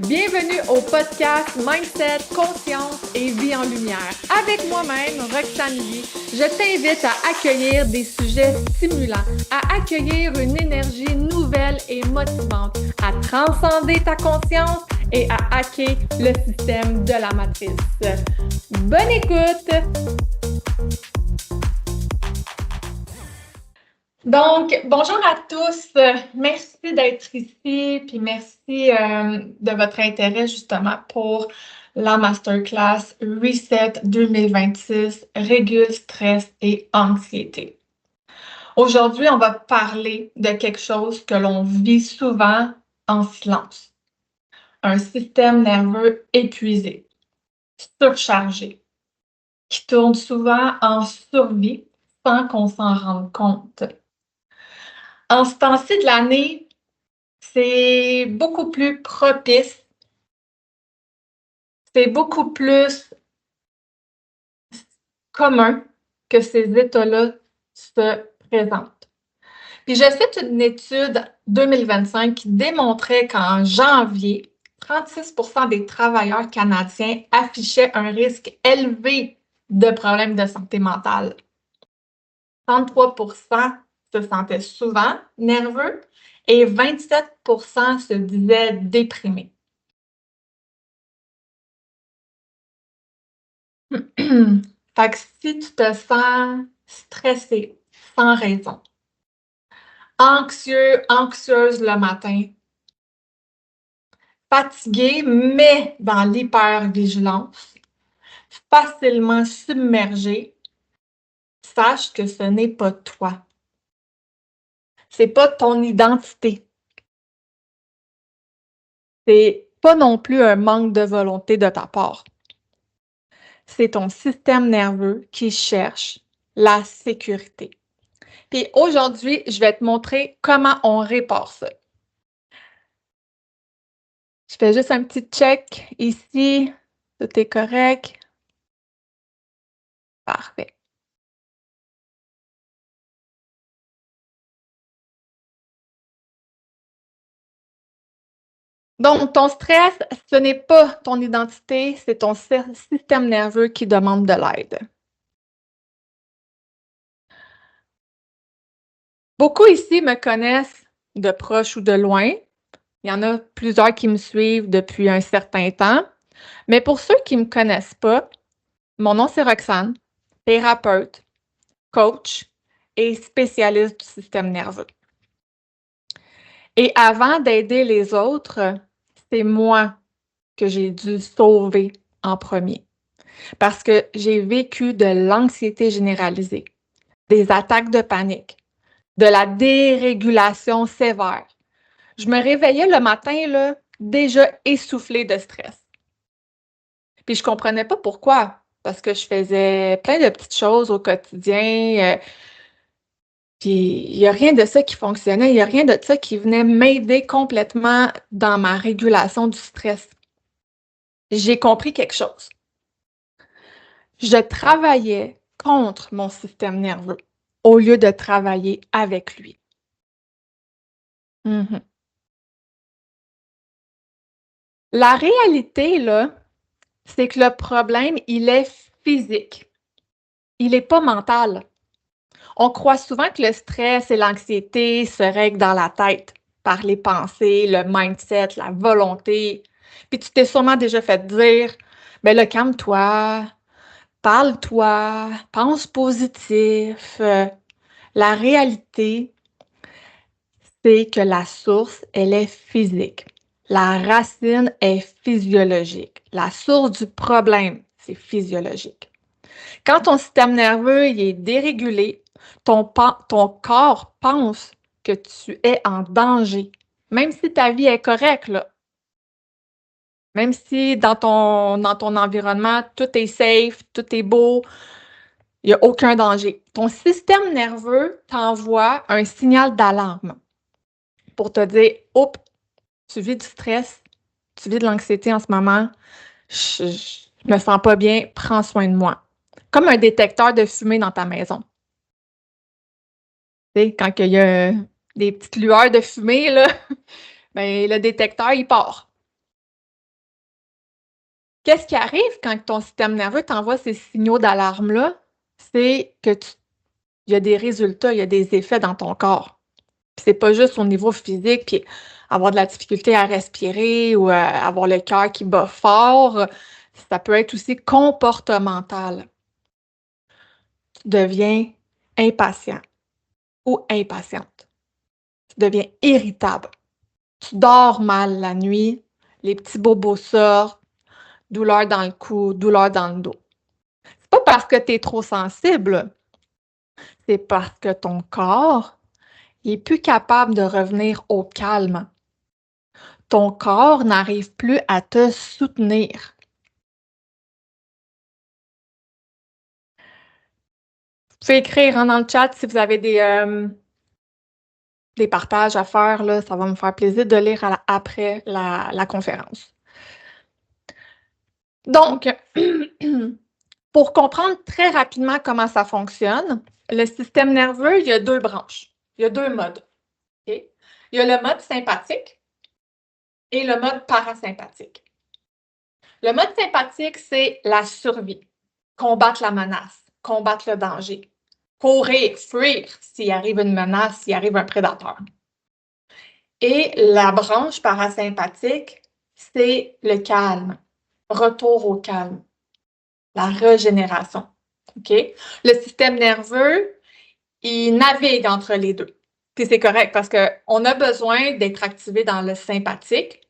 Bienvenue au podcast Mindset, Conscience et Vie en Lumière. Avec moi-même, Roxane Lee, je t'invite à accueillir des sujets stimulants, à accueillir une énergie nouvelle et motivante, à transcender ta conscience et à hacker le système de la matrice. Bonne écoute! Donc, bonjour à tous. Merci d'être ici, puis merci de votre intérêt justement pour la masterclass Reset 2026, Régule stress et anxiété. Aujourd'hui, on va parler de quelque chose que l'on vit souvent en silence. Un système nerveux épuisé, surchargé, qui tourne souvent en survie sans qu'on s'en rende compte. En ce temps-ci de l'année, c'est beaucoup plus propice, c'est beaucoup plus commun que ces états-là se présentent. Puis j'ai fait une étude 2025 qui démontrait qu'en janvier, 36% des travailleurs canadiens affichaient un risque élevé de problèmes de santé mentale. 33% se sentaient souvent nerveux et 27% se disaient déprimés. Fait que si tu te sens stressé sans raison, anxieux, anxieuse le matin, fatigué mais dans l'hypervigilance, facilement submergé, sache que ce n'est pas toi. C'est pas ton identité. C'est pas non plus un manque de volonté de ta part. C'est ton système nerveux qui cherche la sécurité. Puis aujourd'hui, je vais te montrer comment on répare ça. Je fais juste un petit check ici. Tout est correct. Parfait. Donc, ton stress, ce n'est pas ton identité, c'est ton système nerveux qui demande de l'aide. Beaucoup ici me connaissent de proche ou de loin. Il y en a plusieurs qui me suivent depuis un certain temps. Mais pour ceux qui ne me connaissent pas, mon nom c'est Roxane, thérapeute, coach et spécialiste du système nerveux. Et avant d'aider les autres, c'est moi que j'ai dû sauver en premier. Parce que j'ai vécu de l'anxiété généralisée, des attaques de panique, de la dérégulation sévère. Je me réveillais le matin, là, déjà essoufflée de stress. Puis je comprenais pas pourquoi. Parce que je faisais plein de petites choses au quotidien. Puis il n'y a rien de ça qui fonctionnait. Il n'y a rien de ça qui venait m'aider complètement dans ma régulation du stress. J'ai compris quelque chose. Je travaillais contre mon système nerveux au lieu de travailler avec lui. Mhm. La réalité, là, c'est que le problème, il est physique. Il n'est pas mental. On croit souvent que le stress et l'anxiété se règlent dans la tête par les pensées, le mindset, la volonté. Puis tu t'es sûrement déjà fait dire, ben là, calme-toi, parle-toi, pense positif. La réalité, c'est que la source, elle est physique. La racine est physiologique. La source du problème, c'est physiologique. Quand ton système nerveux il est dérégulé, ton corps pense que tu es en danger, même si ta vie est correcte, là. Même si dans ton environnement, tout est safe, tout est beau, il n'y a aucun danger. Ton système nerveux t'envoie un signal d'alarme pour te dire, oups, tu vis du stress, tu vis de l'anxiété en ce moment, je me sens pas bien, prends soin de moi. Comme un détecteur de fumée dans ta maison. Tu sais, quand il y a des petites lueurs de fumée, là, ben, le détecteur, il part. Qu'est-ce qui arrive quand ton système nerveux t'envoie ces signaux d'alarme-là? C'est que il y a des résultats, il y a des effets dans ton corps. Puis c'est pas juste au niveau physique, puis avoir de la difficulté à respirer ou avoir le cœur qui bat fort. Ça peut être aussi comportemental. Tu deviens impatient ou impatiente. Tu deviens irritable. Tu dors mal la nuit, les petits bobos sortent, douleur dans le cou, douleur dans le dos. C'est pas parce que tu es trop sensible, c'est parce que ton corps il est plus capable de revenir au calme. Ton corps n'arrive plus à te soutenir. Vous pouvez écrire dans le chat si vous avez des partages à faire, là, ça va me faire plaisir de lire après la conférence. Donc, pour comprendre très rapidement comment ça fonctionne, le système nerveux, il y a deux branches. Il y a deux modes. Okay? Il y a le mode sympathique et le mode parasympathique. Le mode sympathique, c'est la survie, combattre la menace, combattre le danger, courir, fuir s'il arrive une menace, s'il arrive un prédateur. Et la branche parasympathique, c'est le calme, retour au calme, la régénération. Okay? Le système nerveux, il navigue entre les deux. Puis c'est correct parce qu'on a besoin d'être activé dans le sympathique.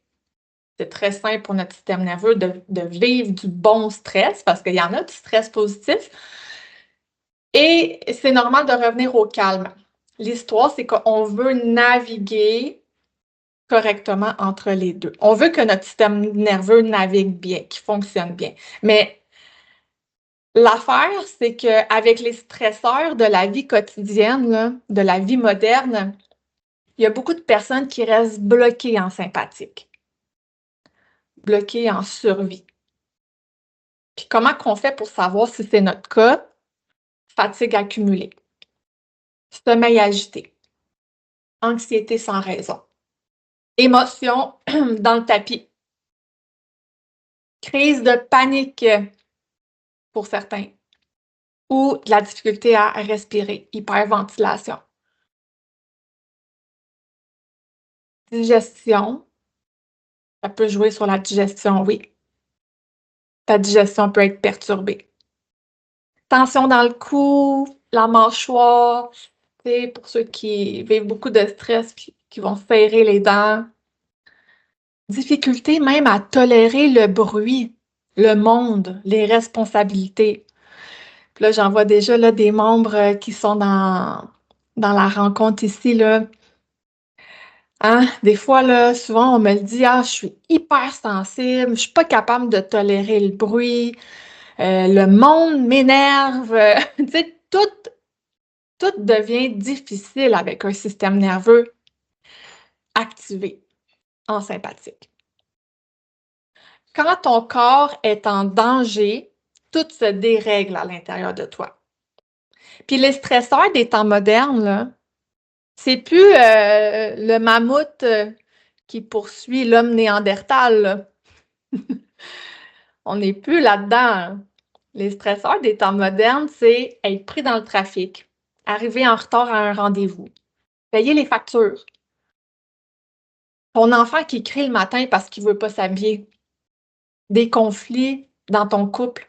C'est très simple pour notre système nerveux de vivre du bon stress parce qu'il y en a du stress positif. Et c'est normal de revenir au calme. L'histoire, c'est qu'on veut naviguer correctement entre les deux. On veut que notre système nerveux navigue bien, qu'il fonctionne bien. Mais l'affaire, c'est qu'avec les stresseurs de la vie quotidienne, là, de la vie moderne, il y a beaucoup de personnes qui restent bloquées en sympathique, bloquées en survie. Puis comment qu'on fait pour savoir si c'est notre cas? Fatigue accumulée, sommeil agité, anxiété sans raison, émotion dans le tapis, crise de panique pour certains, ou de la difficulté à respirer, hyperventilation. Digestion, ça peut jouer sur la digestion, oui. Ta digestion peut être perturbée. Tension dans le cou, la mâchoire, pour ceux qui vivent beaucoup de stress, qui vont serrer les dents. Difficulté même à tolérer le bruit, le monde, les responsabilités. Puis là, j'en vois déjà là, des membres qui sont dans la rencontre ici, là. Hein? Des fois, là, souvent, on me le dit, ah, je suis hyper sensible, je suis pas capable de tolérer le bruit, le monde m'énerve. Tu sais, tout devient difficile avec un système nerveux activé en sympathique. Quand ton corps est en danger, tout se dérègle à l'intérieur de toi. Puis les stresseurs des temps modernes, là, c'est plus le mammouth qui poursuit l'homme néandertal, là. On n'est plus là-dedans. Les stresseurs des temps modernes, c'est être pris dans le trafic, arriver en retard à un rendez-vous, payer les factures, ton enfant qui crie le matin parce qu'il veut pas s'habiller, des conflits dans ton couple,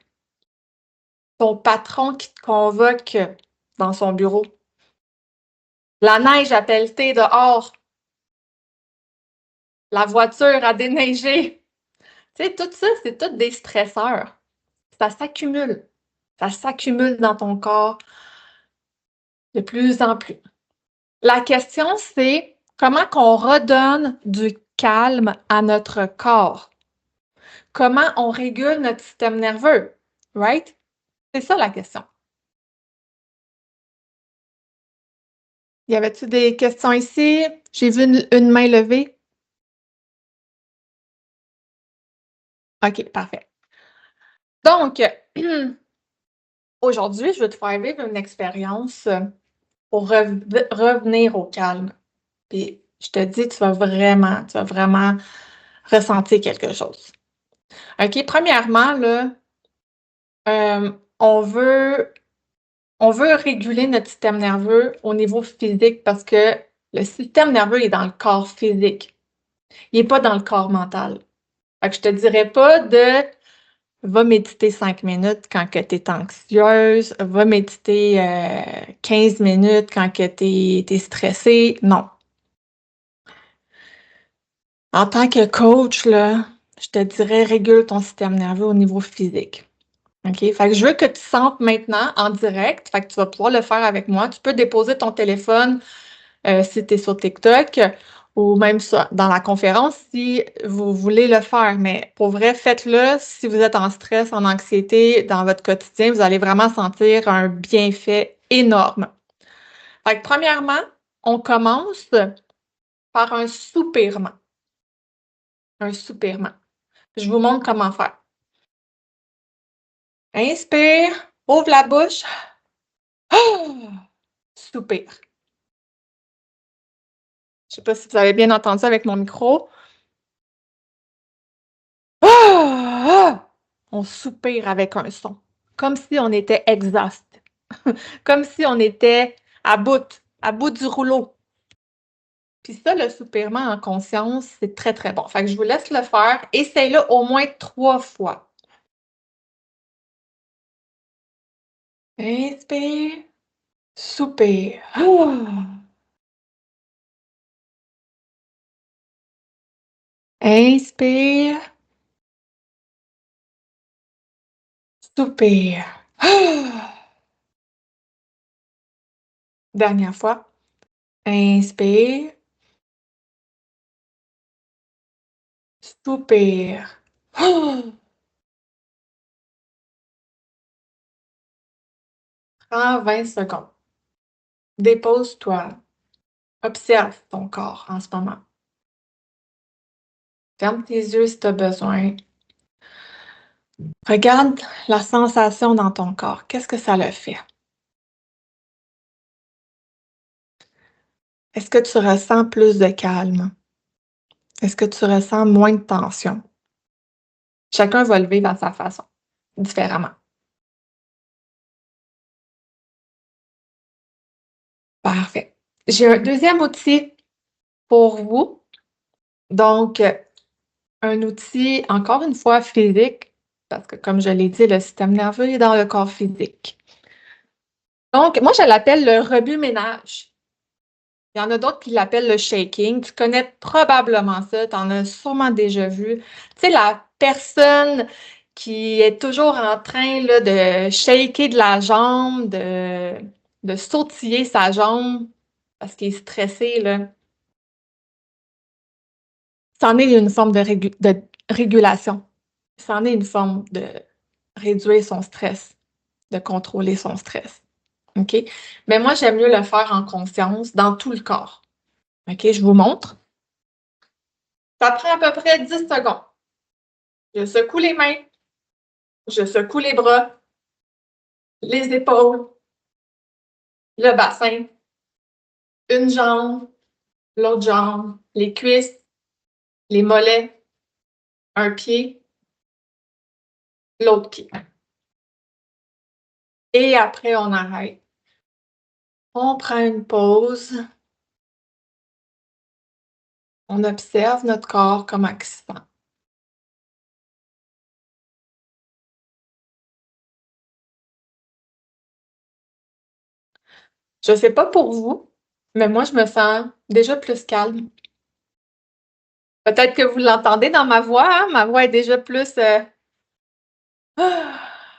ton patron qui te convoque dans son bureau, la neige à pelleter dehors, la voiture à déneiger. Tu sais, tout ça, c'est tout des stresseurs. Ça s'accumule. Ça s'accumule dans ton corps de plus en plus. La question, c'est comment qu'on redonne du calme à notre corps? Comment on régule notre système nerveux? Right? C'est ça la question. Y avait-tu des questions ici? J'ai vu une main levée. OK, parfait. Donc, aujourd'hui, je vais te faire vivre une expérience pour revenir au calme. Puis, je te dis, tu vas vraiment ressentir quelque chose. OK, premièrement, là, on veut réguler notre système nerveux au niveau physique parce que le système nerveux est dans le corps physique. Il est pas dans le corps mental. Fait que je te dirais pas de va méditer 5 minutes quand que tu es anxieuse, va méditer 15 minutes quand que tu es stressée. Non. En tant que coach, là, je te dirais régule ton système nerveux au niveau physique. OK? Fait que je veux que tu sentes maintenant en direct, fait que tu vas pouvoir le faire avec moi. Tu peux déposer ton téléphone si tu es sur TikTok ou même dans la conférence si vous voulez le faire. Mais pour vrai, faites-le si vous êtes en stress, en anxiété dans votre quotidien. Vous allez vraiment sentir un bienfait énorme. Fait que premièrement, on commence par un soupirement. Un soupirement. Je vous montre comment faire. Inspire, ouvre la bouche. Soupire. Je ne sais pas si vous avez bien entendu avec mon micro. On soupire avec un son, comme si on était exhausté, comme si on était à bout du rouleau. Puis ça, le soupirement en conscience, c'est très, très bon. Fait que je vous laisse le faire. Essaye-le au moins 3 fois. Inspire, soupire. Inspire, soupire. Dernière fois. Inspire, soupire. Prends 20 secondes. Dépose-toi. Observe ton corps en ce moment. Ferme tes yeux si tu as besoin. Regarde la sensation dans ton corps. Qu'est-ce que ça le fait? Est-ce que tu ressens plus de calme? Est-ce que tu ressens moins de tension? Chacun va le vivre à sa façon, différemment. Parfait. J'ai un deuxième outil pour vous. Donc, un outil, encore une fois, physique, parce que comme je l'ai dit, le système nerveux est dans le corps physique. Donc, moi, je l'appelle le remue-ménage. Il y en a d'autres qui l'appellent le shaking. Tu connais probablement ça, tu en as sûrement déjà vu. Tu sais, la personne qui est toujours en train là, de shaker de la jambe, de sautiller sa jambe parce qu'il est stressé, là. C'en est une forme de régulation. C'en est une forme de réduire son stress, de contrôler son stress. OK? Mais moi, j'aime mieux le faire en conscience dans tout le corps. OK? Je vous montre. Ça prend à peu près 10 secondes. Je secoue les mains, je secoue les bras, les épaules, le bassin, une jambe, l'autre jambe, les cuisses, les mollets, un pied, l'autre pied. Et après, on arrête. On prend une pause. On observe notre corps comme il se sent. Je ne sais pas pour vous, mais moi, je me sens déjà plus calme. Peut-être que vous l'entendez dans ma voix, hein? Ma voix est déjà plus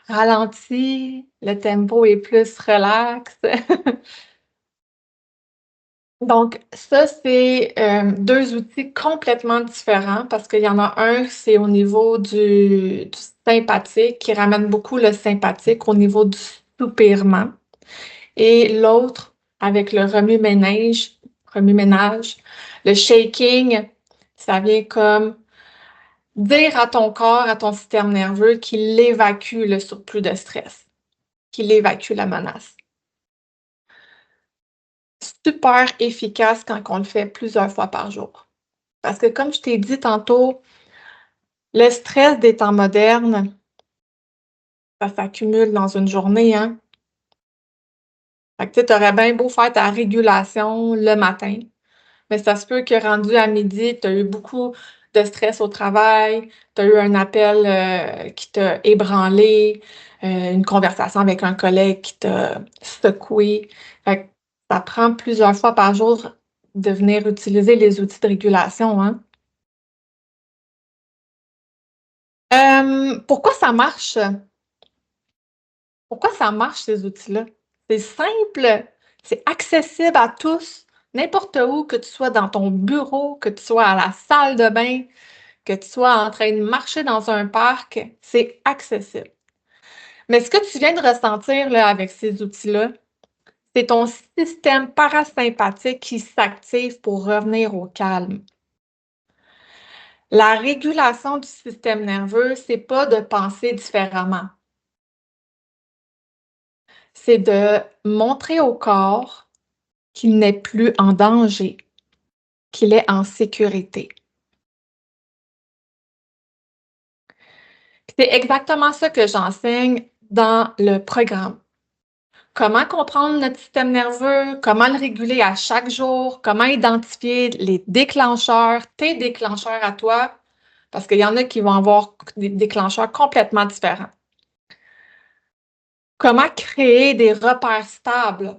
ralentie, le tempo est plus relax. Donc, ça, c'est 2 outils complètement différents parce qu'il y en a un, c'est au niveau du sympathique, qui ramène beaucoup le sympathique au niveau du soupirement. Et l'autre, avec le remue-ménage, le shaking, ça vient comme dire à ton corps, à ton système nerveux qu'il évacue le surplus de stress, qu'il évacue la menace. Super efficace quand on le fait plusieurs fois par jour. Parce que comme je t'ai dit tantôt, Le stress des temps modernes, ça s'accumule dans une journée, hein. Fait que tu aurais bien beau faire ta régulation le matin, mais ça se peut que rendu à midi, tu as eu beaucoup de stress au travail, tu as eu un appel, qui t'a ébranlé, une conversation avec un collègue qui t'a secoué. Fait que ça prend plusieurs fois par jour de venir utiliser les outils de régulation, hein. Pourquoi ça marche? Pourquoi ça marche ces outils-là? C'est simple, c'est accessible à tous, n'importe où, que tu sois dans ton bureau, que tu sois à la salle de bain, que tu sois en train de marcher dans un parc, c'est accessible. Mais ce que tu viens de ressentir là, avec ces outils-là, c'est ton système parasympathique qui s'active pour revenir au calme. La régulation du système nerveux, c'est pas de penser différemment. C'est de montrer au corps qu'il n'est plus en danger, qu'il est en sécurité. C'est exactement ça que j'enseigne dans le programme. Comment comprendre notre système nerveux, comment le réguler à chaque jour, comment identifier les déclencheurs, tes déclencheurs à toi, parce qu'il y en a qui vont avoir des déclencheurs complètement différents. Comment créer des repères stables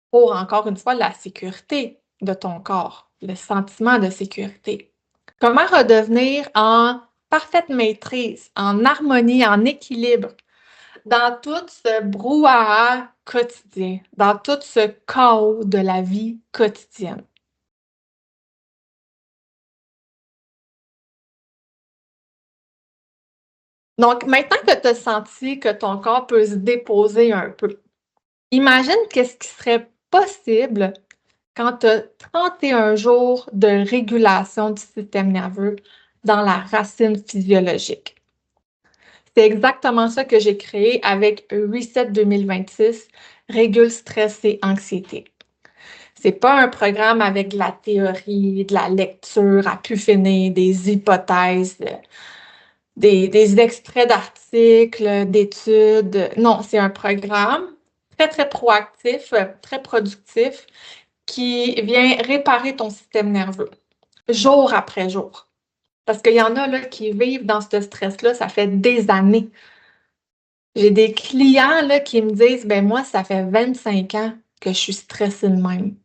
pour, encore une fois, la sécurité de ton corps, le sentiment de sécurité. Comment redevenir en parfaite maîtrise, en harmonie, en équilibre dans tout ce brouhaha quotidien, dans tout ce chaos de la vie quotidienne. Donc, maintenant que tu as senti que ton corps peut se déposer un peu, imagine qu'est-ce qui serait possible quand tu as 31 jours de régulation du système nerveux dans la racine physiologique. C'est exactement ça que j'ai créé avec Reset 2026, Régule stress et anxiété. C'est pas un programme avec de la théorie, de la lecture à pu finir, des hypothèses, des extraits d'articles, d'études. Non, c'est un programme très, très proactif, très productif, qui vient réparer ton système nerveux, jour après jour. Parce qu'il y en a là, qui vivent dans ce stress-là, ça fait des années. J'ai des clients là, qui me disent, ben moi, ça fait 25 ans que je suis stressée de même.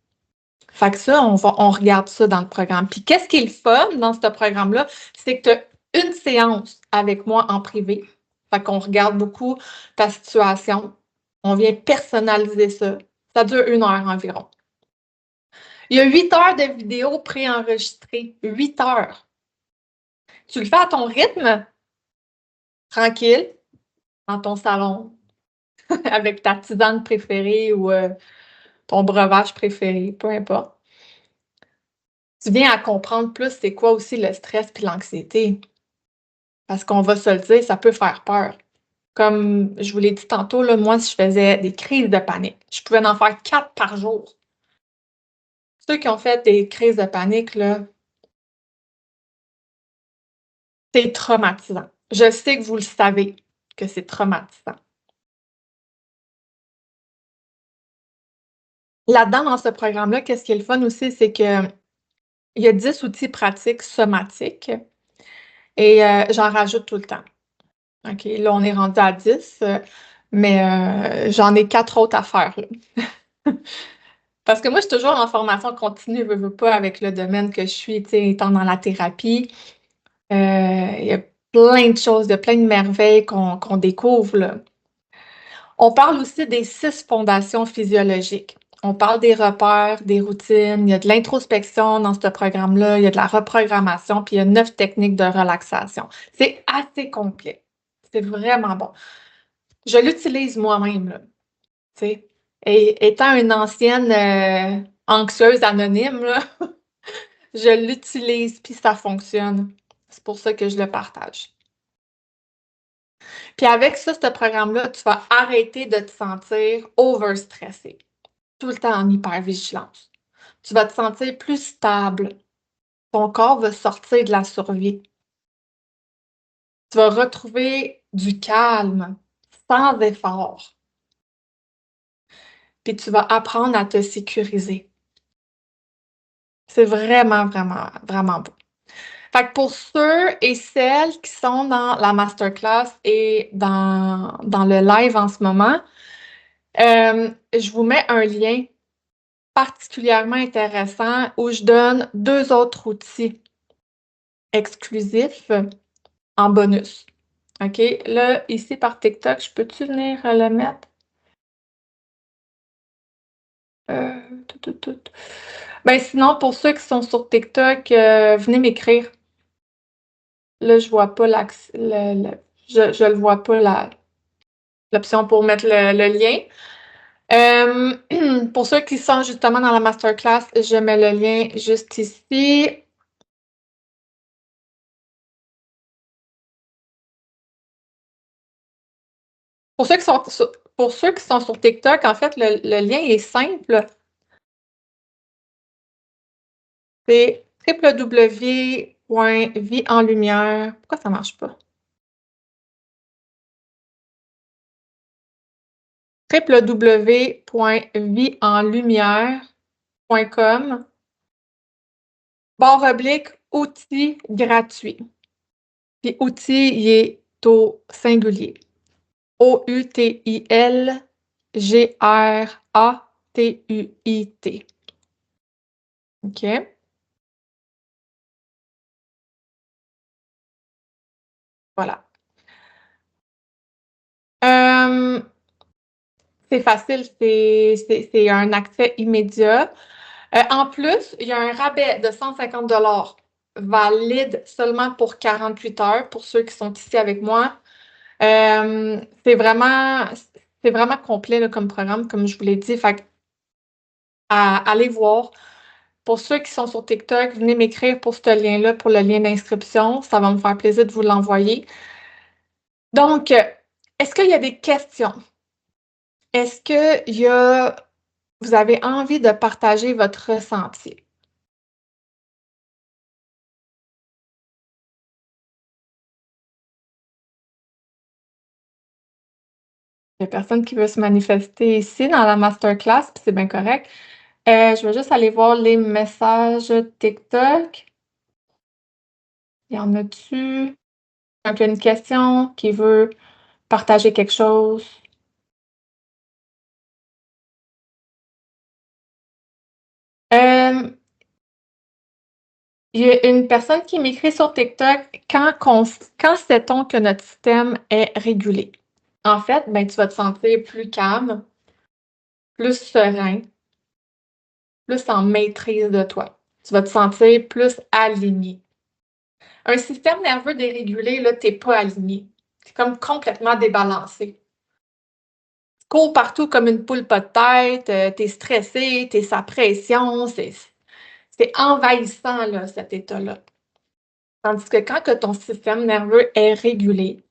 Fait que ça, on regarde ça dans le programme. Puis qu'est-ce qui est le fun dans ce programme-là? C'est que tu as une séance avec moi en privé. Fait qu'on regarde beaucoup ta situation. On vient personnaliser ça. Ça dure 1 heure environ. Il y a 8 heures de vidéos préenregistrées. 8 heures. Tu le fais à ton rythme, tranquille, dans ton salon, avec ta tisane préférée ou ton breuvage préféré, peu importe. Tu viens à comprendre plus c'est quoi aussi le stress puis l'anxiété. Parce qu'on va se le dire, ça peut faire peur. Comme je vous l'ai dit tantôt, là, moi, je faisais des crises de panique. Je pouvais en faire 4 par jour. Ceux qui ont fait des crises de panique, là, c'est traumatisant. Je sais que vous le savez, que c'est traumatisant. Là-dedans, dans ce programme-là, qu'est-ce qui est le fun aussi, c'est qu'il y a 10 outils pratiques somatiques et j'en rajoute tout le temps. OK, là, on est rendu à 10, mais j'en ai 4 autres à faire, là. Parce que moi, je suis toujours en formation continue, veux pas, avec le domaine que je suis, tu sais, étant dans la thérapie. Il y a plein de choses, il y a plein de merveilles qu'on découvre, là. On parle aussi des 6 fondations physiologiques. On parle des repères, des routines, il y a de l'introspection dans ce programme-là, il y a de la reprogrammation, puis il y a 9 techniques de relaxation. C'est assez complet. C'est vraiment bon. Je l'utilise moi-même, là, tu sais. Et étant une ancienne anxieuse anonyme, là, je l'utilise puis ça fonctionne. C'est pour ça que je le partage. Puis avec ça, ce programme-là, tu vas arrêter de te sentir overstressé, tout le temps en hypervigilance. Tu vas te sentir plus stable. Ton corps va sortir de la survie. Tu vas retrouver du calme sans effort. Puis tu vas apprendre à te sécuriser. C'est vraiment, vraiment, vraiment beau. Fait que pour ceux et celles qui sont dans la masterclass et dans le live en ce moment, je vous mets un lien particulièrement intéressant où je donne 2 autres outils exclusifs en bonus. OK? Là, ici par TikTok, je peux-tu venir le mettre? Tout. Ben sinon, pour ceux qui sont sur TikTok, venez m'écrire. Là, je vois pas je le vois pas l'option pour mettre le lien. Pour ceux qui sont justement dans la masterclass, je mets le lien juste ici. Pour ceux qui sont sur TikTok, en fait, le lien est simple. C'est www.vieenlumière. Pourquoi ça marche pas? www.vieenlumière.com /outils gratuits. Puis outil, il est au singulier. OUTILGRATUIT. OK? Voilà. C'est facile, c'est un accès immédiat. En plus, il y a un rabais de 150 valide seulement pour 48 heures pour ceux qui sont ici avec moi. C'est vraiment complet là, comme programme, comme je vous l'ai dit. Fait allez voir. Pour ceux qui sont sur TikTok, venez m'écrire pour ce lien-là, pour le lien d'inscription. Ça va me faire plaisir de vous l'envoyer. Donc, est-ce qu'il y a des questions? Est-ce que vous avez envie de partager votre ressenti? Il n'y a personne qui veut se manifester ici dans la masterclass, puis c'est bien correct. Je vais juste aller voir les messages TikTok. Y en a-tu? Donc, il y a une question qui veut partager quelque chose. Il y a une personne qui m'écrit sur TikTok, quand sait-on que notre système est régulé? En fait, ben, tu vas te sentir plus calme, plus serein, plus en maîtrise de toi. Tu vas te sentir plus aligné. Un système nerveux dérégulé, là, t'es pas aligné. C'est comme complètement débalancé. Tu cours partout comme une poule pas de tête, t'es stressé, t'es sa pression, c'est envahissant, là, cet état-là. Tandis que quand que ton système nerveux est régulé,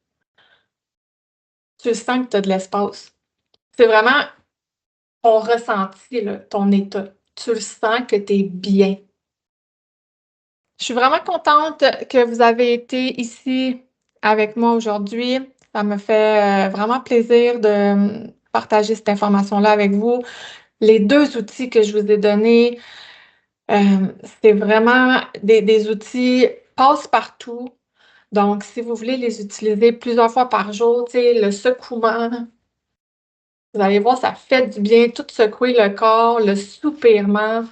tu sens que tu as de l'espace. C'est vraiment ton ressenti, là, ton état. Tu le sens que tu es bien. Je suis vraiment contente que vous avez été ici avec moi aujourd'hui. Ça me fait vraiment plaisir de partager cette information-là avec vous. Les 2 outils que je vous ai donnés, c'est vraiment des outils passe-partout. Donc, si vous voulez les utiliser plusieurs fois par jour, tu sais, le secouement, vous allez voir, ça fait du bien, tout secouer le corps, le soupirement.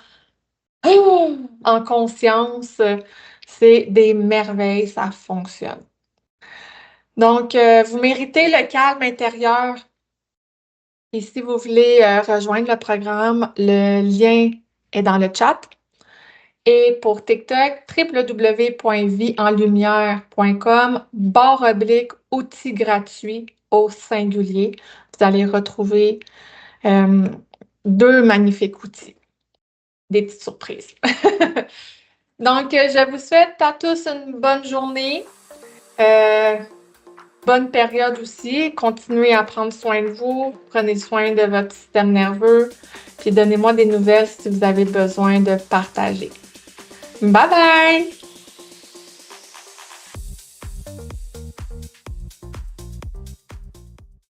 En conscience, c'est des merveilles, ça fonctionne. Donc, vous méritez le calme intérieur. Et si vous voulez rejoindre le programme, le lien est dans le chat. Et pour TikTok, www.vieenlumière.com /outils gratuits au singulier. Vous allez retrouver 2 magnifiques outils. Des petites surprises. Donc, je vous souhaite à tous une bonne journée, bonne période aussi. Continuez à prendre soin de vous, prenez soin de votre système nerveux, puis donnez-moi des nouvelles si vous avez besoin de partager. Bye bye!